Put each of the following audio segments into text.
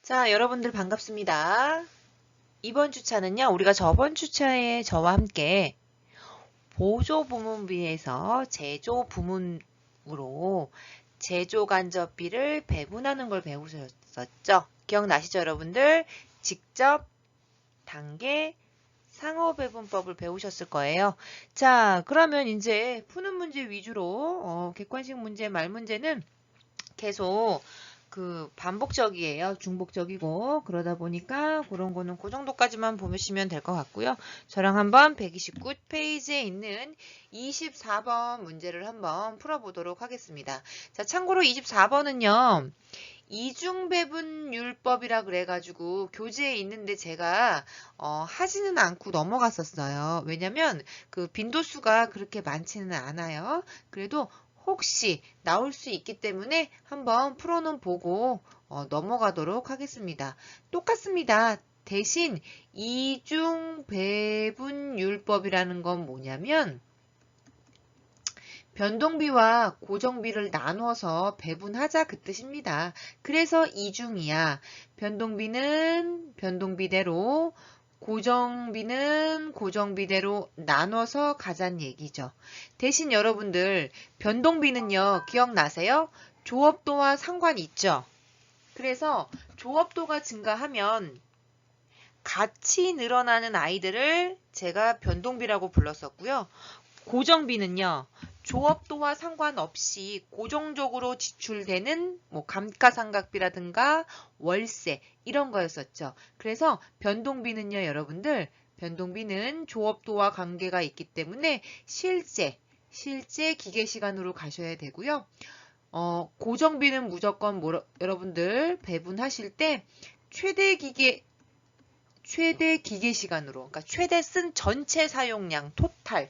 자, 여러분들 반갑습니다. 이번 주차는요, 우리가 저번 주차에 저와 함께 보조 부문비에서 제조 부문으로 제조 간접비를 배분하는 걸 배우셨었죠? 기억나시죠, 여러분들? 직접, 단계, 상호 배분법을 배우셨을 거예요. 자, 그러면 이제 푸는 문제 위주로 객관식 문제, 말 문제는 계속 반복적이에요. 중복적이고 그러다 보니까 그런 거는 그 정도까지만 보시면 될 것 같고요. 저랑 한번 129페이지에 있는 24번 문제를 한번 풀어보도록 하겠습니다. 자, 참고로 24번은요. 이중배분율법이라 그래가지고 교재에 있는데 제가 하지는 않고 넘어갔었어요. 왜냐면 그 빈도수가 그렇게 많지는 않아요. 그래도 혹시 나올 수 있기 때문에 한번 풀어는 보고 넘어가도록 하겠습니다. 똑같습니다. 대신 이중배분율법이라는 건 뭐냐면 변동비와 고정비를 나눠서 배분하자 그 뜻입니다. 그래서 이중이야. 변동비는 변동비대로, 고정비는 고정비대로 나눠서 가자는 얘기죠. 대신 여러분들 변동비는요, 기억나세요? 조업도와 상관이 있죠. 그래서 조업도가 증가하면 같이 늘어나는 아이들을 제가 변동비라고 불렀었고요. 고정비는요. 조업도와 상관없이 고정적으로 지출되는 감가상각비라든가 월세 이런 거였었죠. 그래서 변동비는요, 여러분들 변동비는 조업도와 관계가 있기 때문에 실제 기계시간으로 가셔야 되고요. 고정비는 무조건 여러분들 배분하실 때 최대 기계시간으로, 그러니까 최대 쓴 전체 사용량 토탈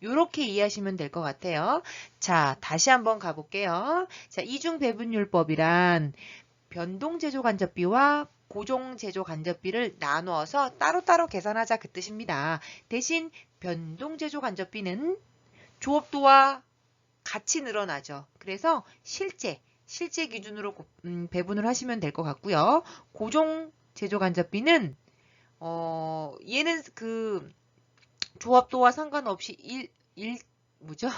요렇게 이해하시면 될 것 같아요. 자, 다시 한번 가볼게요. 자, 이중배분율법이란 변동제조간접비와 고정제조간접비를 나누어서 따로따로 계산하자 그 뜻입니다. 대신 변동제조간접비는 조업도와 같이 늘어나죠. 그래서 실제 기준으로 배분을 하시면 될 것 같고요. 고정제조간접비는 얘는 조합도와 상관없이 뭐죠?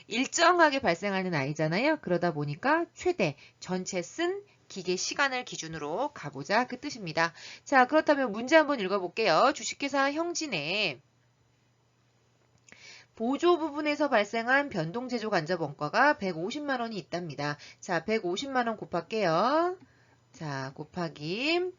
일정하게 발생하는 아이잖아요. 그러다 보니까 최대 전체 쓴 기계 시간을 기준으로 가보자 그 뜻입니다. 자, 그렇다면 문제 한번 읽어볼게요. 주식회사 형진의 보조 부분에서 발생한 변동제조 간접 원가가 150만 원이 있답니다. 자, 150만 원 곱할게요. 자, 곱하기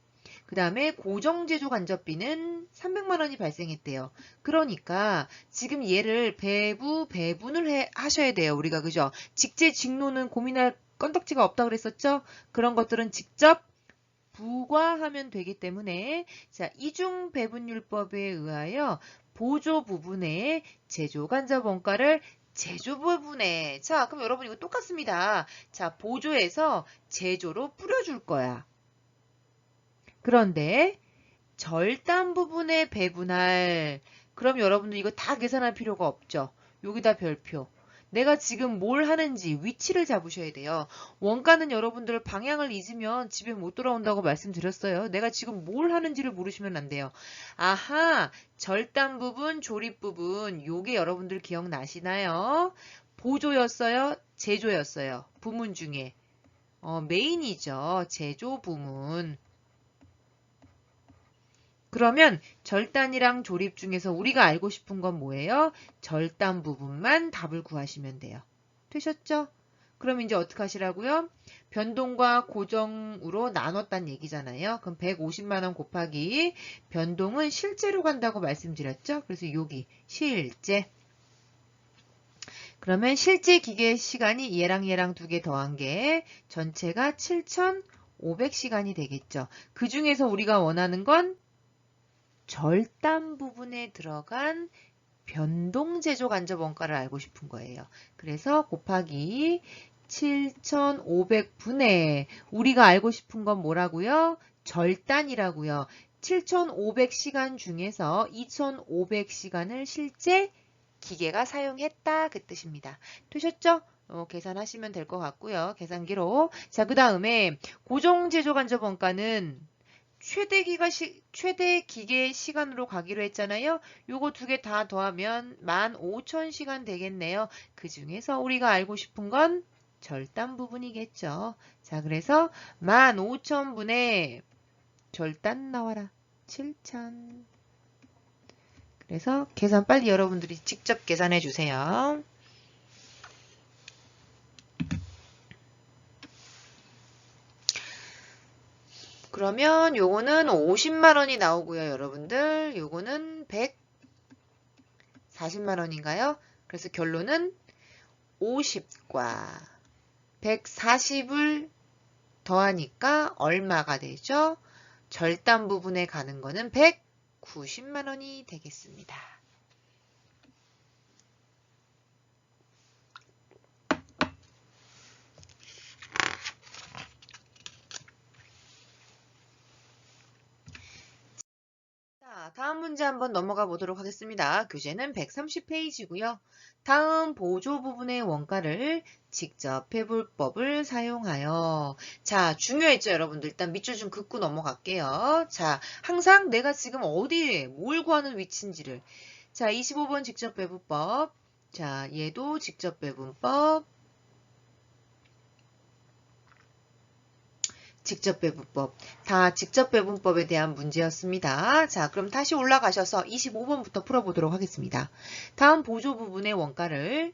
그 다음에 고정제조 간접비는 300만 원이 발생했대요. 그러니까 지금 얘를 배분을 하셔야 돼요. 우리가 그죠? 직제, 직노는 고민할 건덕지가 없다고 그랬었죠? 그런 것들은 직접 부과하면 되기 때문에 자, 이중 배분율법에 의하여 보조 부분의 제조 간접 원가를 제조 부분에 자, 그럼 여러분 이거 똑같습니다. 자, 보조에서 제조로 뿌려줄 거야. 그런데 절단 부분에 배분할 그럼 여러분들 이거 다 계산할 필요가 없죠. 여기다 별표. 내가 지금 뭘 하는지 위치를 잡으셔야 돼요. 원가는 여러분들 방향을 잊으면 집에 못 돌아온다고 말씀드렸어요. 내가 지금 뭘 하는지를 모르시면 안 돼요. 아하, 절단 부분, 조립 부분 요게 여러분들 기억나시나요? 보조였어요? 제조였어요? 부문 중에 메인이죠. 제조 부문. 그러면 절단이랑 조립 중에서 우리가 알고 싶은 건 뭐예요? 절단 부분만 답을 구하시면 돼요. 되셨죠? 그럼 이제 어떻게 하시라고요? 변동과 고정으로 나눴다는 얘기잖아요. 그럼 150만 원 곱하기 변동은 실제로 간다고 말씀드렸죠? 그래서 여기 실제. 그러면 실제 기계 시간이 얘랑 두 개 더한 게 전체가 7,500시간이 되겠죠. 그 중에서 우리가 원하는 건 절단 부분에 들어간 변동제조 간접 원가를 알고 싶은 거예요. 그래서 곱하기 7,500분의 우리가 알고 싶은 건 뭐라고요? 절단이라고요. 7,500시간 중에서 2,500시간을 실제 기계가 사용했다 그 뜻입니다. 되셨죠? 계산하시면 될 것 같고요. 계산기로. 자, 그 다음에 고정제조간접 원가는 최대 기계 시간으로 가기로 했잖아요. 요거 두 개 다 더하면 15,000시간 되겠네요. 그 중에서 우리가 알고 싶은 건 절단 부분이겠죠. 자, 그래서 15,000분의 절단 나와라. 7,000. 그래서 계산 빨리 여러분들이 직접 계산해 주세요. 그러면 요거는 50만 원이 나오고요, 여러분들. 요거는 140만 원인가요? 그래서 결론은 50과 140을 더하니까 얼마가 되죠? 절단 부분에 가는 거는 190만 원이 되겠습니다. 자, 다음 문제 한번 넘어가 보도록 하겠습니다. 교재는 130페이지고요. 다음 보조 부분의 원가를 직접 해불법을 사용하여. 자, 중요했죠, 여러분들. 일단 밑줄 좀 긋고 넘어갈게요. 자, 항상 내가 지금 어디에 뭘 구하는 위치인지를. 자, 25번 직접 배분법. 자, 얘도 직접 배분법. 직접 배분법. 다 직접 배분법에 대한 문제였습니다. 자, 그럼 다시 올라가셔서 25번부터 풀어보도록 하겠습니다. 다음 보조 부분의 원가를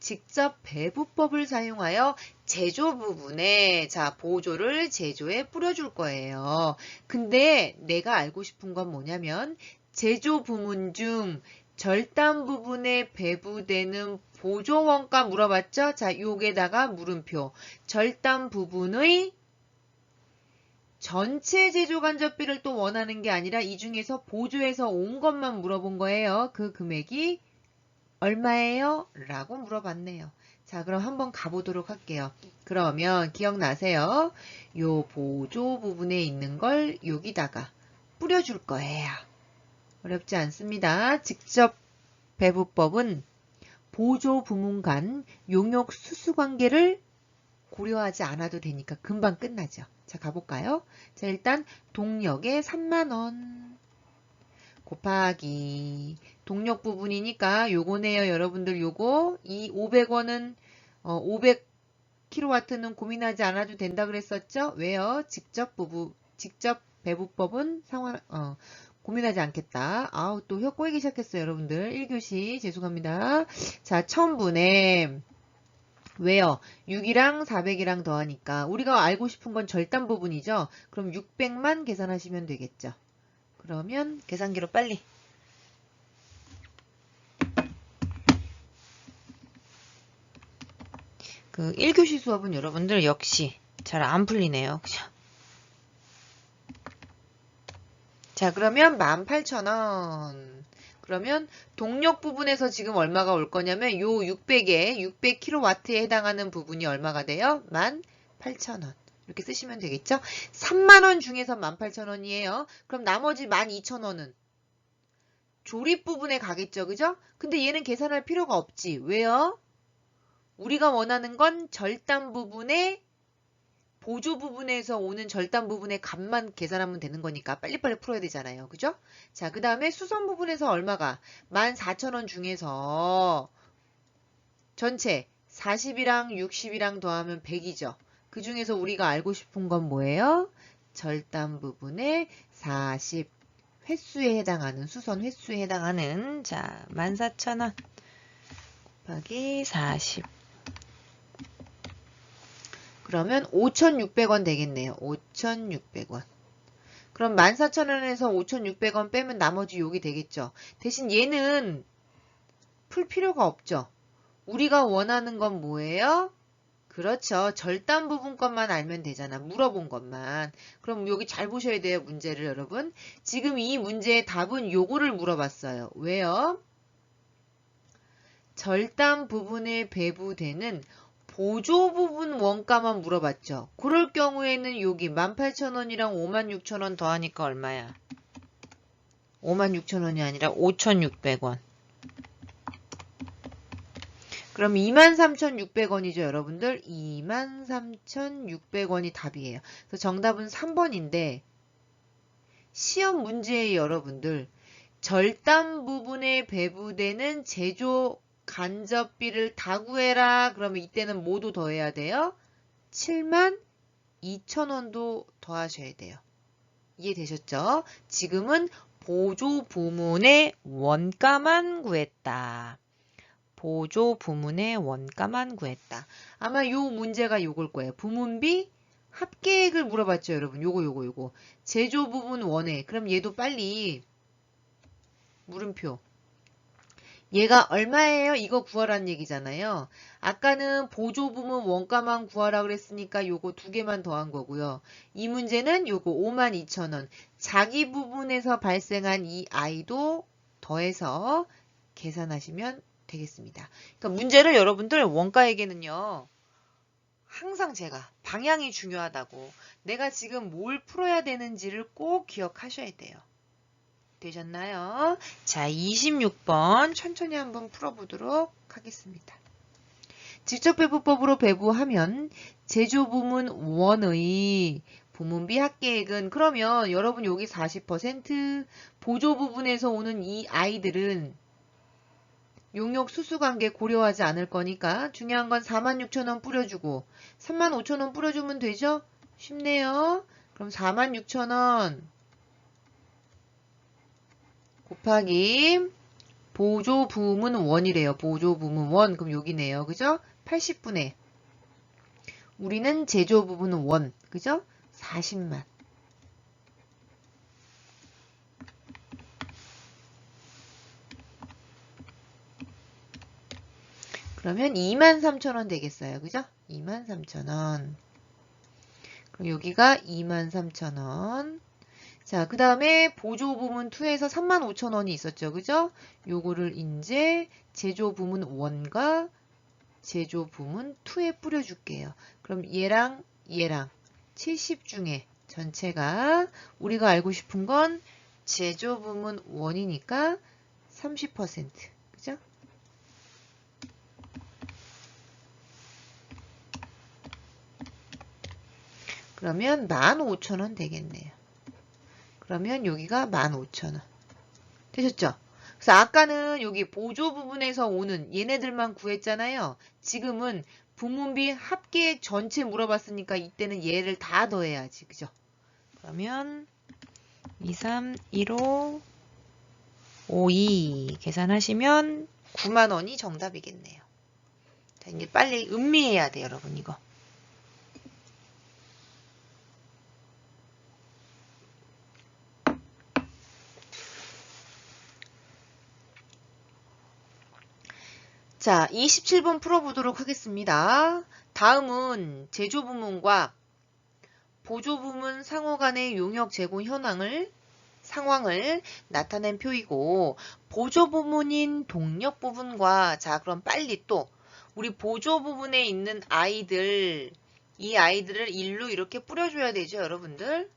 직접 배분법을 사용하여 제조 부분에, 자, 보조를 제조에 뿌려줄 거예요. 근데 내가 알고 싶은 건 뭐냐면 제조 부문 중 절단 부분에 배부되는 보조 원가 물어봤죠? 자, 요게다가 물음표. 절단 부분의 전체 제조 간접비를 또 원하는 게 아니라 이 중에서 보조해서 온 것만 물어본 거예요. 그 금액이 얼마예요? 라고 물어봤네요. 자, 그럼 한번 가보도록 할게요. 그러면 기억나세요? 요 보조 부분에 있는 걸 여기다가 뿌려줄 거예요. 어렵지 않습니다. 직접 배부법은 보조 부문 간 용역 수수 관계를 고려하지 않아도 되니까 금방 끝나죠. 자, 가볼까요? 자, 일단 동력에 3만원 곱하기 동력 부분이니까 요거네요. 여러분들 요거 이 500원은 500kW는 고민하지 않아도 된다 그랬었죠? 왜요? 직접 배부법은 고민하지 않겠다. 아우, 또 혀 꼬이기 시작했어요, 여러분들. 1교시 죄송합니다. 자, 1000분의 왜요? 6이랑 400이랑 더하니까 우리가 알고 싶은 건 절단 부분이죠. 그럼 600만 계산하시면 되겠죠. 그러면 계산기로 빨리. 그 1교시 수업은 여러분들 역시 잘 안 풀리네요. 그죠? 자, 그러면 18,000원. 그러면 동력 부분에서 지금 얼마가 올 거냐면 요 600kW에 해당하는 부분이 얼마가 돼요? 18,000원. 이렇게 쓰시면 되겠죠? 3만원 중에서 18,000원이에요. 그럼 나머지 12,000원은 조립 부분에 가겠죠. 그죠? 근데 얘는 계산할 필요가 없지. 왜요? 우리가 원하는 건 절단 부분에 보조 부분에서 오는 절단 부분의 값만 계산하면 되는 거니까 빨리빨리 풀어야 되잖아요. 그죠? 자, 그 다음에 수선 부분에서 얼마가? 14,000원 중에서 전체 40이랑 60이랑 더하면 100이죠. 그 중에서 우리가 알고 싶은 건 뭐예요? 절단 부분의 40 횟수에 해당하는, 수선 횟수에 해당하는, 자, 14,000원 곱하기 40. 그러면 5,600원 되겠네요. 5,600원. 그럼 14,000원에서 5,600원 빼면 나머지 요기 되겠죠. 대신 얘는 풀 필요가 없죠. 우리가 원하는 건 뭐예요? 그렇죠. 절단 부분 것만 알면 되잖아. 물어본 것만. 그럼 여기 잘 보셔야 돼요. 문제를 여러분. 지금 이 문제의 답은 요거를 물어봤어요. 왜요? 절단 부분에 배부되는 보조 부분 원가만 물어봤죠. 그럴 경우에는 여기 18,000원이랑 56,000원 더하니까 얼마야? 56,000원이 아니라 5,600원. 그럼 23,600원이죠, 여러분들. 23,600원이 답이에요. 그래서 정답은 3번인데 시험 문제의 여러분들 절단 부분에 배부되는 제조 간접비를 다 구해라. 그러면 이때는 모두 더해야 돼요. 72,000원도 더하셔야 돼요. 이해되셨죠? 지금은 보조 부문의 원가만 구했다. 보조 부문의 원가만 구했다. 아마 요 문제가 요걸 거예요. 부문비 합계액을 물어봤죠, 여러분. 요거. 제조 부분 원에. 그럼 얘도 빨리 물음표. 얘가 얼마예요? 이거 구하라는 얘기잖아요. 아까는 보조 부문 원가만 구하라 그랬으니까 요거 두 개만 더한 거고요. 이 문제는 요거 52,000원. 자기 부분에서 발생한 이 i도 더해서 계산하시면 되겠습니다. 그러니까 문제를 여러분들 원가에게는요. 항상 제가 방향이 중요하다고 내가 지금 뭘 풀어야 되는지를 꼭 기억하셔야 돼요. 되셨나요? 자, 26번 천천히 한번 풀어보도록 하겠습니다. 직접배부법으로 배부하면 제조부문 원의 부문비 합계액은 그러면 여러분 여기 40% 보조부분에서 오는 이 아이들은 용역 수수관계 고려하지 않을 거니까 중요한 건 46,000원 뿌려주고 35,000원 뿌려주면 되죠? 쉽네요. 그럼 46,000원 곱하기 보조부문 원이래요. 보조부문 원. 그럼 여기네요. 그죠? 80분의 우리는 제조부문 원. 그죠? 40만. 그러면 23,000원 되겠어요. 그죠? 23,000원. 그럼 여기가 23,000원. 자, 그 다음에 보조부문 2에서 35,000원이 있었죠. 그죠? 요거를 이제 제조부문 1과 제조부문 2에 뿌려줄게요. 그럼 얘랑 70 중에 전체가 우리가 알고 싶은 건 제조부문 1이니까 30%. 그죠? 그러면 15,000원 되겠네요. 그러면 여기가 15,000원. 되셨죠? 그래서 아까는 여기 보조 부분에서 오는 얘네들만 구했잖아요. 지금은 부문비 합계액 전체 물어봤으니까 이때는 얘를 다 더해야지. 그죠? 그러면 2, 3, 1, 5, 5, 2 계산하시면 9만원이 정답이겠네요. 자, 이제 빨리 음미해야 돼요, 여러분 이거. 자, 27번 풀어보도록 하겠습니다. 다음은 제조부문과 보조부문 상호 간의 용역 제공 상황을 나타낸 표이고 보조부문인 동력 부분과 자 그럼 빨리 또 우리 보조부문에 있는 아이들 이 아이들을 일로 이렇게 뿌려줘야 되죠, 여러분들.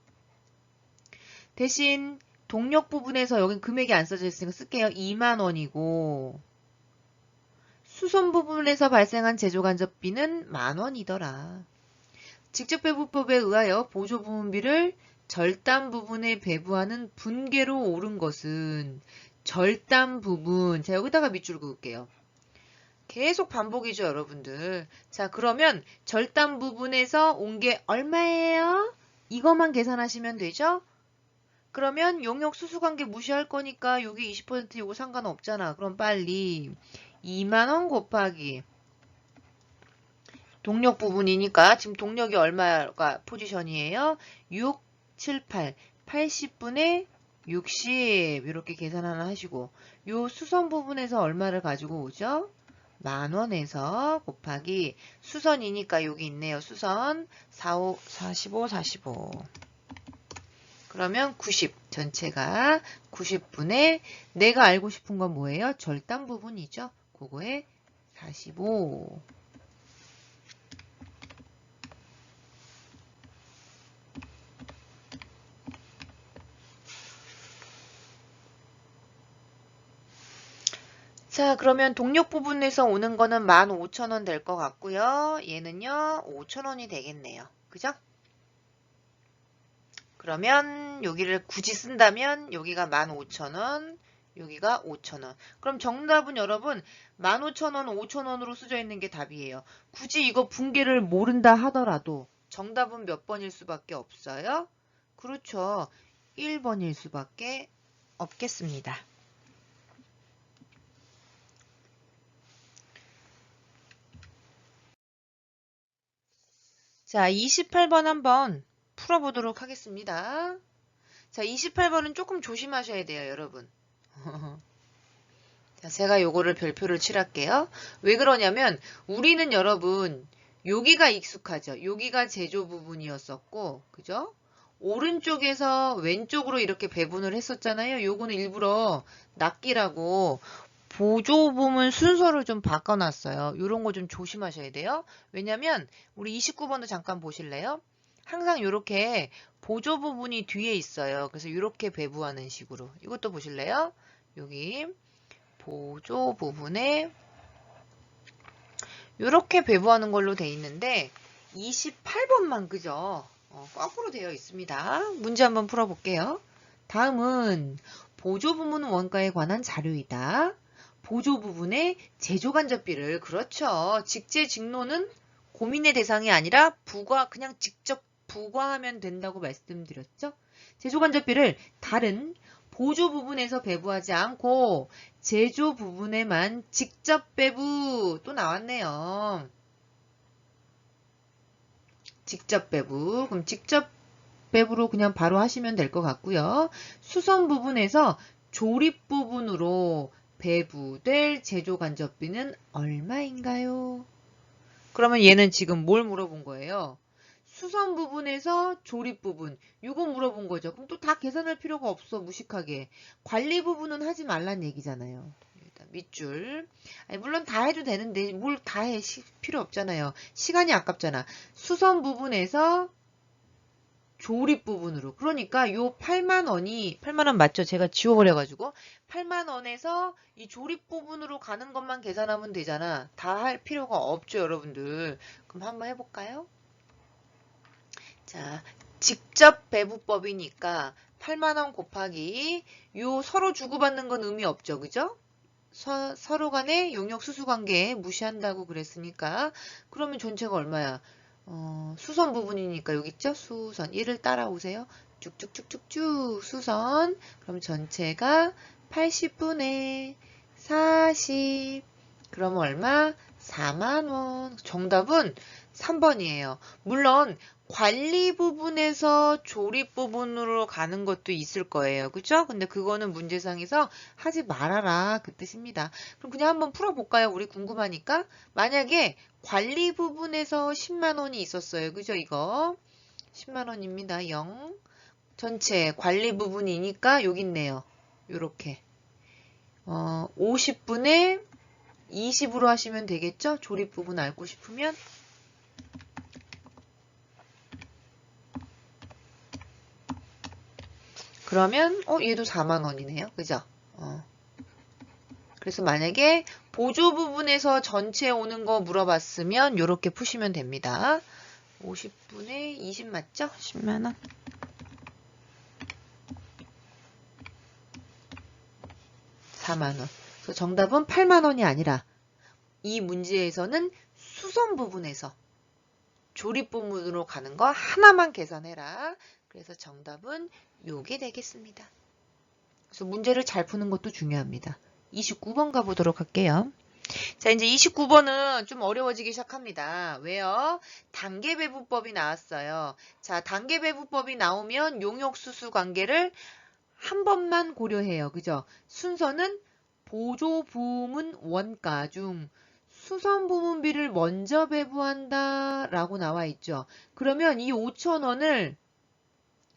대신 동력 부분에서 여긴 금액이 안 써져 있으니까 쓸게요. 2만원이고 수선 부분에서 발생한 제조간접비는 10,000원이더라. 직접배부법에 의하여 보조부문비를 절단 부분에 배부하는 분계로 옳은 것은 절단 부분. 자, 여기다가 밑줄 그을게요. 계속 반복이죠, 여러분들. 자, 그러면 절단 부분에서 온 게 얼마예요? 이것만 계산하시면 되죠? 그러면 용역 수수관계 무시할 거니까 여기 20% 요거 상관없잖아. 그럼 빨리 2만원 곱하기 동력 부분이니까 지금 동력이 얼마가 포지션이에요? 6, 7, 8, 80분의 60 이렇게 계산 하나 하시고 요 수선 부분에서 얼마를 가지고 오죠? 10,000원에서 곱하기 수선이니까 여기 있네요. 수선 45, 45. 그러면 90 전체가 90분의 내가 알고 싶은 건 뭐예요? 절단 부분이죠. 그거에 45. 자, 그러면 동력 부분에서 오는 거는 15,000원 될 것 같고요. 얘는요, 5,000원이 되겠네요. 그죠? 그러면 여기를 굳이 쓴다면 여기가 15,000원, 여기가 5,000원. 그럼 정답은 여러분 15,000원, 5,000원으로 쓰여 있는 게 답이에요. 굳이 이거 분계를 모른다 하더라도 정답은 몇 번일 수밖에 없어요? 그렇죠. 1번일 수밖에 없겠습니다. 자, 28번 한번 풀어보도록 하겠습니다. 자, 28번은 조금 조심하셔야 돼요, 여러분. 자, 제가 요거를 별표를 칠할게요. 왜 그러냐면 우리는 여러분 여기가 익숙하죠. 여기가 제조 부분이었었고, 그죠? 오른쪽에서 왼쪽으로 이렇게 배분을 했었잖아요. 요거는 일부러 낱기라고 보조 부분 순서를 좀 바꿔놨어요. 요런 거 좀 조심하셔야 돼요. 왜냐면 우리 29번도 잠깐 보실래요? 항상 이렇게 보조 부분이 뒤에 있어요. 그래서 이렇게 배부하는 식으로. 이것도 보실래요? 여기 보조 부분에 이렇게 배부하는 걸로 돼 있는데 28번만 그죠? 거꾸로 되어 있습니다. 문제 한번 풀어볼게요. 다음은 보조 부분 원가에 관한 자료이다. 보조 부분의 제조간접비를 그렇죠. 직제직노는 고민의 대상이 아니라 그냥 직접 부과하면 된다고 말씀드렸죠. 제조간접비를 다른 보조 부분에서 배부하지 않고 제조 부분에만 직접 배부 또 나왔네요. 직접 배부. 그럼 직접 배부로 그냥 바로 하시면 될 것 같고요. 수선 부분에서 조립 부분으로 배부될 제조 간접비는 얼마인가요? 그러면 얘는 지금 뭘 물어본 거예요? 수선 부분에서 조립 부분 이거 물어본 거죠. 그럼 또 다 계산할 필요가 없어. 무식하게. 관리 부분은 하지 말란 얘기잖아요. 일단 밑줄. 아니, 물론 다 해도 되는데 뭘 다 해 필요 없잖아요. 시간이 아깝잖아. 수선 부분에서 조립 부분으로. 그러니까 요 8만 원이 8만 원 맞죠? 제가 지워버려가지고 8만 원에서 이 조립 부분으로 가는 것만 계산하면 되잖아. 다 할 필요가 없죠, 여러분들. 그럼 한번 해볼까요? 자, 직접 배부법이니까 8만 원 곱하기 요 서로 주고받는 건 의미 없죠, 그죠? 서로 간의 용역 수수 관계 무시한다고 그랬으니까 그러면 전체가 얼마야? 수선 부분이니까 여기 있죠? 수선. 얘를 따라오세요. 쭉쭉쭉쭉쭉 수선. 그럼 전체가 80분의 40. 그럼 얼마? 4만 원. 정답은 3번이에요. 물론 관리 부분에서 조립 부분으로 가는 것도 있을 거예요. 그죠? 근데 그거는 문제상에서 하지 말아라. 그 뜻입니다. 그럼 그냥 한번 풀어볼까요? 우리 궁금하니까. 만약에 관리 부분에서 10만 원이 있었어요. 그죠? 이거 10만 원입니다. 0. 전체 관리 부분이니까 여기 있네요. 요렇게 50분의 20으로 하시면 되겠죠? 조립 부분 알고 싶으면. 그러면 얘도 4만 원이네요. 그죠? 그래서 만약에 보조 부분에서 전체 오는 거 물어봤으면 이렇게 푸시면 됩니다. 50분의 20 맞죠? 10만 원. (4만 원). 그래서 정답은 8만 원이 아니라 이 문제에서는 수선 부분에서 조립 부분으로 가는 거 하나만 계산해라. 그래서 정답은 요게 되겠습니다. 그래서 문제를 잘 푸는 것도 중요합니다. 29번 가보도록 할게요. 자, 이제 29번은 좀 어려워지기 시작합니다. 왜요? 단계배부법이 나왔어요. 자, 단계배부법이 나오면 용역수수 관계를 한 번만 고려해요. 그죠? 순서는 보조부문 원가 중 수선부문비를 먼저 배부한다 라고 나와 있죠. 그러면 이 5,000원을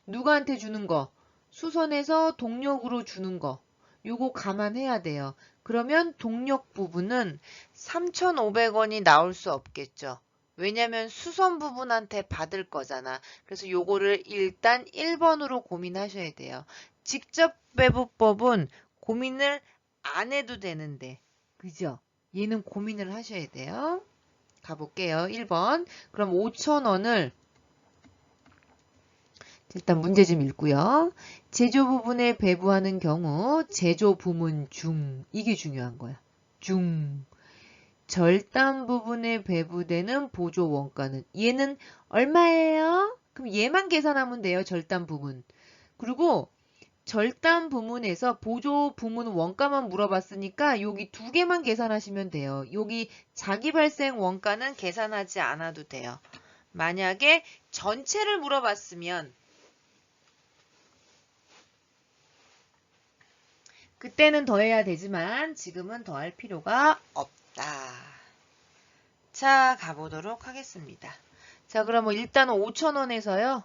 누구한테 주는 거? 수선해서 동력으로 주는 거. 요거 감안해야 돼요. 그러면 동력 부분은 3,500원이 나올 수 없겠죠. 왜냐면 수선 부분한테 받을 거잖아. 그래서 요거를 일단 1번으로 고민하셔야 돼요. 직접 배부법은 고민을 안 해도 되는데 그죠? 얘는 고민을 하셔야 돼요. 가볼게요. 1번. 그럼 5,000원을 일단 문제 좀 읽고요. 제조 부분에 배부하는 경우 제조 부문 중 이게 중요한 거야. 중 절단 부분에 배부되는 보조 원가는 얘는 얼마예요? 그럼 얘만 계산하면 돼요. 절단 부분. 그리고 절단 부문에서 보조 부문 원가만 물어봤으니까 여기 두 개만 계산하시면 돼요. 여기 자기 발생 원가는 계산하지 않아도 돼요. 만약에 전체를 물어봤으면 그때는 더해야 되지만 지금은 더할 필요가 없다. 자, 가보도록 하겠습니다. 자, 그럼 일단 5,000원에서요.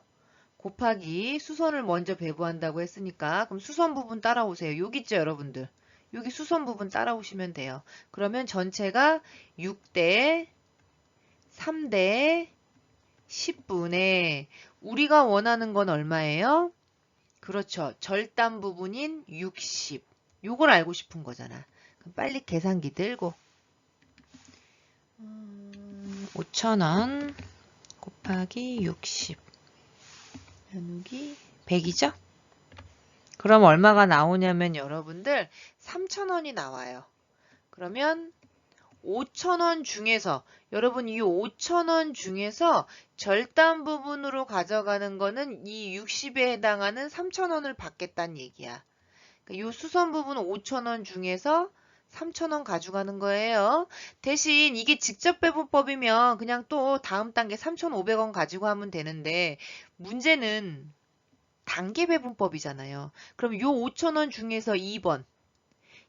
곱하기 수선을 먼저 배부한다고 했으니까 그럼 수선 부분 따라오세요. 여기 있죠, 여러분들. 여기 수선 부분 따라오시면 돼요. 그러면 전체가 6대 3대 10분의 우리가 원하는 건 얼마예요? 그렇죠. 절단 부분인 60. 요걸 알고 싶은 거잖아. 그럼 빨리 계산기 들고 5,000원 곱하기 60 나누기 100이죠? 그럼 얼마가 나오냐면 여러분들 3,000원이 나와요. 그러면 5,000원 중에서 여러분 이 5,000원 중에서 절단 부분으로 가져가는 거는 이 60에 해당하는 3,000원을 받겠다는 얘기야. 이 수선 부분 5,000원 중에서 3,000원 가져가는 거예요. 대신 이게 직접 배분법이면 그냥 또 다음 단계 3,500원 가지고 하면 되는데 문제는 단계 배분법이잖아요. 그럼 이 5,000원 중에서 2번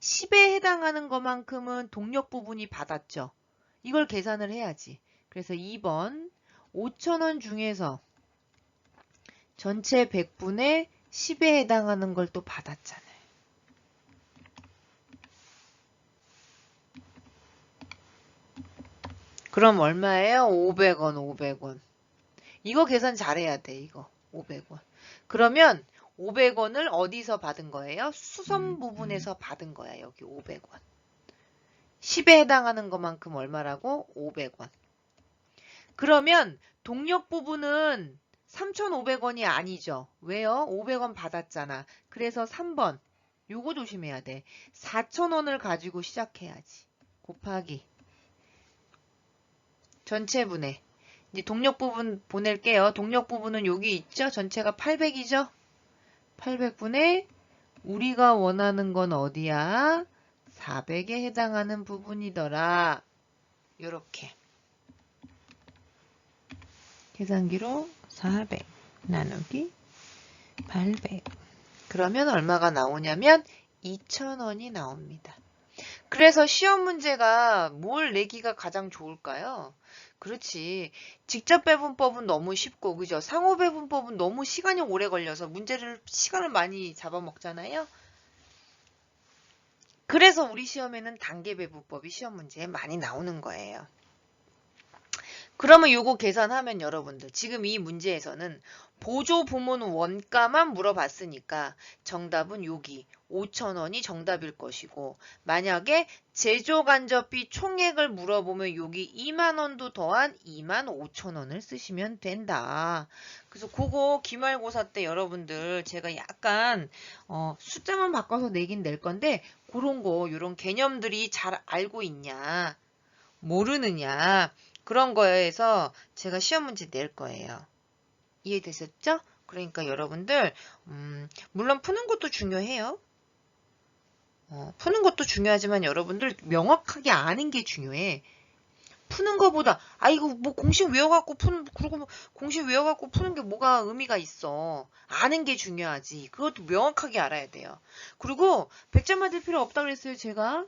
10에 해당하는 것만큼은 동력 부분이 받았죠. 이걸 계산을 해야지. 그래서 2번 5,000원 중에서 전체 100분의 10에 해당하는 걸 또 받았잖아요. 그럼 얼마예요? 500원, 500원. 이거 계산 잘해야 돼, 이거. 500원. 그러면 500원을 어디서 받은 거예요? 수선 부분에서 받은 거야, 여기 500원. 10에 해당하는 것만큼 얼마라고? 500원. 그러면 동력 부분은 3,500원이 아니죠. 왜요? 500원 받았잖아. 그래서 3번. 요거 조심해야 돼. 4,000원을 가지고 시작해야지. 곱하기. 전체 분해. 이제 동력 부분 보낼게요. 동력 부분은 여기 있죠? 전체가 800이죠? 800분의 우리가 원하는 건 어디야? 400에 해당하는 부분이더라. 요렇게. 계산기로 400 나누기 800. 그러면 얼마가 나오냐면 2,000원이 나옵니다. 그래서 시험 문제가 뭘 내기가 가장 좋을까요? 그렇지. 직접 배분법은 너무 쉽고, 그죠? 상호 배분법은 너무 시간이 오래 걸려서 시간을 많이 잡아먹잖아요. 그래서 우리 시험에는 단계 배분법이 시험 문제에 많이 나오는 거예요. 그러면 요거 계산하면 여러분들 지금 이 문제에서는 보조 부문 원가만 물어봤으니까 정답은 여기 5,000원이 정답일 것이고 만약에 제조 간접비 총액을 물어보면 여기 2만원도 더한 25,000원을 쓰시면 된다. 그래서 그거 기말고사 때 여러분들 제가 약간 숫자만 바꿔서 내긴 낼 건데 그런 거 이런 개념들이 잘 알고 있냐 모르느냐 그런 거에서 제가 시험 문제 낼 거예요. 이해되셨죠? 그러니까 여러분들 물론 푸는 것도 중요해요. 푸는 것도 중요하지만 여러분들 명확하게 아는 게 중요해. 푸는 거보다 이거 뭐 공식 외워갖고 그리고 뭐 공식 외워갖고 푸는 게 뭐가 의미가 있어. 아는 게 중요하지. 그것도 명확하게 알아야 돼요. 그리고 100점 맞을 필요 없다고 그랬어요, 제가.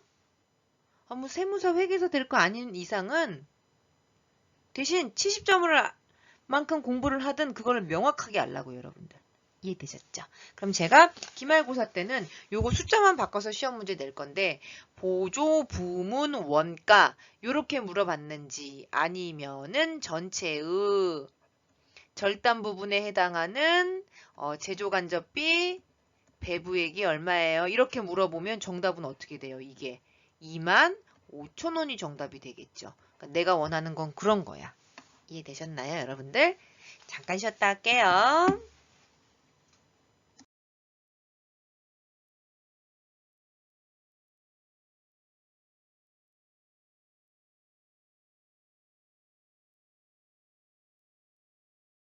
뭐 세무사 회계사 될 거 아닌 이상은 대신 70점을 만큼 공부를 하든 그걸 명확하게 알라고요, 여러분들. 이해되셨죠? 그럼 제가 기말고사 때는 요거 숫자만 바꿔서 시험 문제 낼 건데 보조 부문 원가 요렇게 물어봤는지 아니면은 전체의 절단 부분에 해당하는 제조 간접비 배부액이 얼마예요? 이렇게 물어보면 정답은 어떻게 돼요? 이게 2만 5,000원이 정답이 되겠죠. 그러니까 내가 원하는 건 그런 거야. 이해되셨나요, 여러분들? 잠깐 쉬었다 할게요.